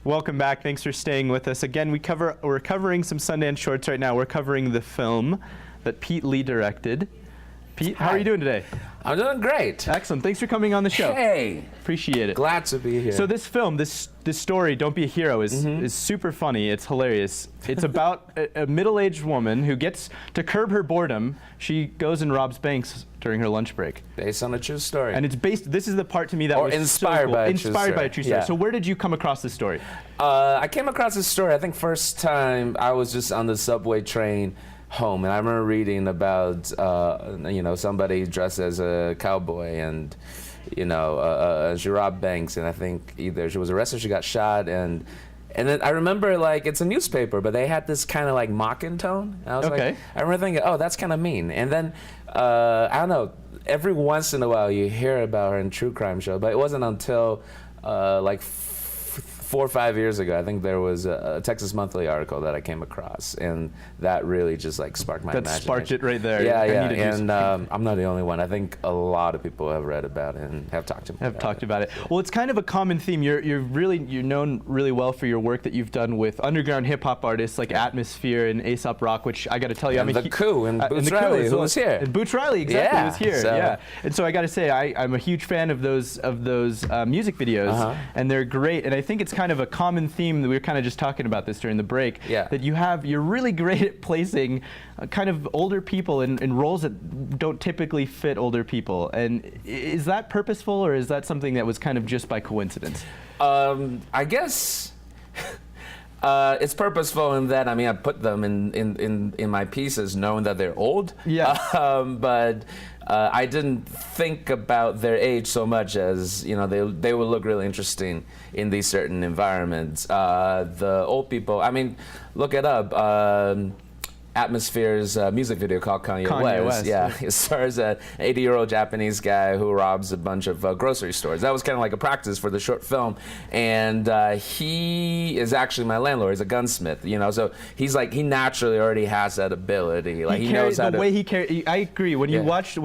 Welcome back. Thanks for staying with us. Again, we're covering some Sundance shorts right now. We're covering the film that Pete Lee directed. Pete, how are you doing today? I'm doing great. Excellent. Thanks for coming on the show. Hey. Appreciate it. Glad to be here. So this film, this story, Don't Be a Hero, is super funny. It's hilarious. It's about a middle-aged woman who gets to curb her boredom. She goes and robs banks during her lunch break. Based on a true story. And it's based, this is the part to me that was inspired so cool. by a Inspired by a true story. Yeah. So where did you come across this story? I came across this story, I think first time I was just on the subway train home, and I remember reading about somebody dressed as a cowboy, and she robbed banks, and I think either she was arrested or she got shot, and then I remember, like, it's a newspaper, but they had this kind of like mocking tone. And I was like, I remember thinking, oh, that's kind of mean. And then I don't know, every once in a while you hear about her in true crime show, but it wasn't until like 4 or 5 years ago, I think there was a Texas Monthly article that I came across, and that really just like sparked my imagination. That sparked it right there. Yeah, and I'm not the only one. I think a lot of people have read about it and have talked about it. Well, it's kind of a common theme. You're known really well for your work that you've done with underground hip hop artists like Atmosphere and Aesop Rock, which I got to tell you, and the Coup and Boots Riley, who was here. And Boots Riley, exactly, was here. Yeah. And so I got to say, I'm a huge fan of those music videos, and they're great. And I think it's kind of a common theme that we were kind of just talking about this during the break. Yeah. That you're really great at placing kind of older people in roles that don't typically fit older people. And is that purposeful, or is that something that was kind of just by coincidence? I guess it's purposeful in that, I mean, I put them in my pieces knowing that they're old. Yeah. But I didn't think about their age so much as, they would look really interesting in these certain environments. The old people, I mean, look it up. Atmosphere's music video called Kanye West. Yeah, it stars an 80-year-old Japanese guy who robs a bunch of grocery stores. That was kind of like a practice for the short film, and he is actually my landlord. He's a gunsmith, so he's like, he naturally already has that ability. Like, he knows how to. The way he carries, I agree. When you watch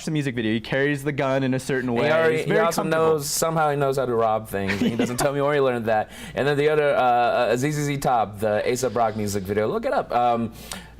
the music video, he carries the gun in a certain way. He also knows, somehow he knows how to rob things. He doesn't tell me where he learned that. And then the other, ZZ Top, the Aesop Rock music video. Look it up.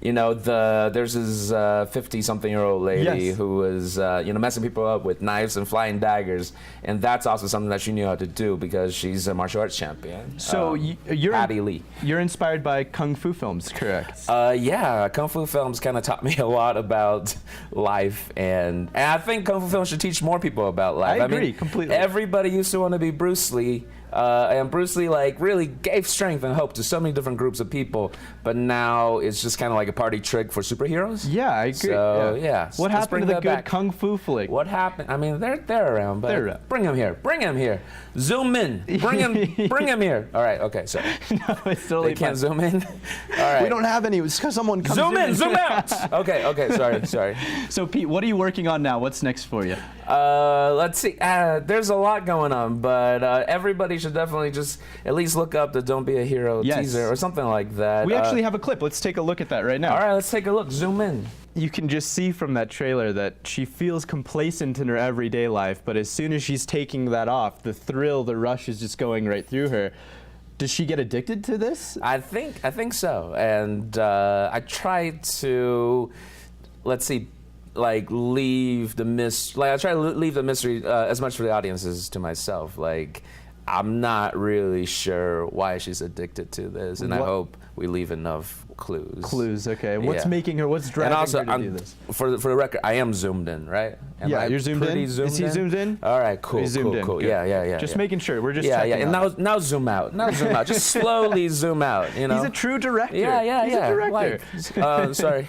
There's this 50-something-year-old lady who was, messing people up with knives and flying daggers, and that's also something that she knew how to do because she's a martial arts champion. So Patty Lee. You're inspired by Kung Fu films, correct? Yeah, Kung Fu films kind of taught me a lot about life, and I think Kung Fu films should teach more people about life. I agree completely. Everybody used to want to be Bruce Lee. And Bruce Lee really gave strength and hope to so many different groups of people, but now it's just kind of like a party trick for superheroes. Yeah, I agree. So yeah. What happened to the good Kung Fu flick? What happened? I mean, they're around, but bring him here. Bring him here. Zoom in. Bring him here. All right. Okay. Sorry. No, it's totally They can't zoom in. All right. We don't have any. It's because someone comes zoom in. Zoom out. Okay. Sorry. So Pete, what are you working on now? What's next for you? Let's see. There's a lot going on, but everybody should definitely just at least look up the Don't Be a Hero teaser or something like that. We actually have a clip. Let's take a look at that right now. All right, let's take a look. Zoom in. You can just see from that trailer that she feels complacent in her everyday life, but as soon as she's taking that off, the thrill, the rush is just going right through her. Does she get addicted to this? I think so. And I try to, let's see, leave the mystery. I try to leave the mystery as much for the audience as to myself. I'm not really sure why she's addicted to this, and I hope we leave enough clues. Okay. What's making her? What's driving her to do this? For the record, I am zoomed in, right? You're zoomed in. Is he zoomed in? All right, cool. Cool. Yeah. Just making sure. We're just checking. And now zoom out. Just slowly zoom out. He's a true director. Yeah. He's a director. Sorry.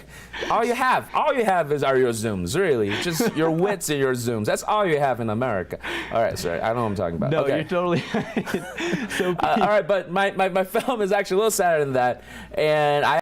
All you have are your zooms. Really, just your wits and your zooms. That's all you have in America. All right. Sorry, I know what I'm talking about. No, you're totally. So, all right, but my film is actually a little sadder than that, and I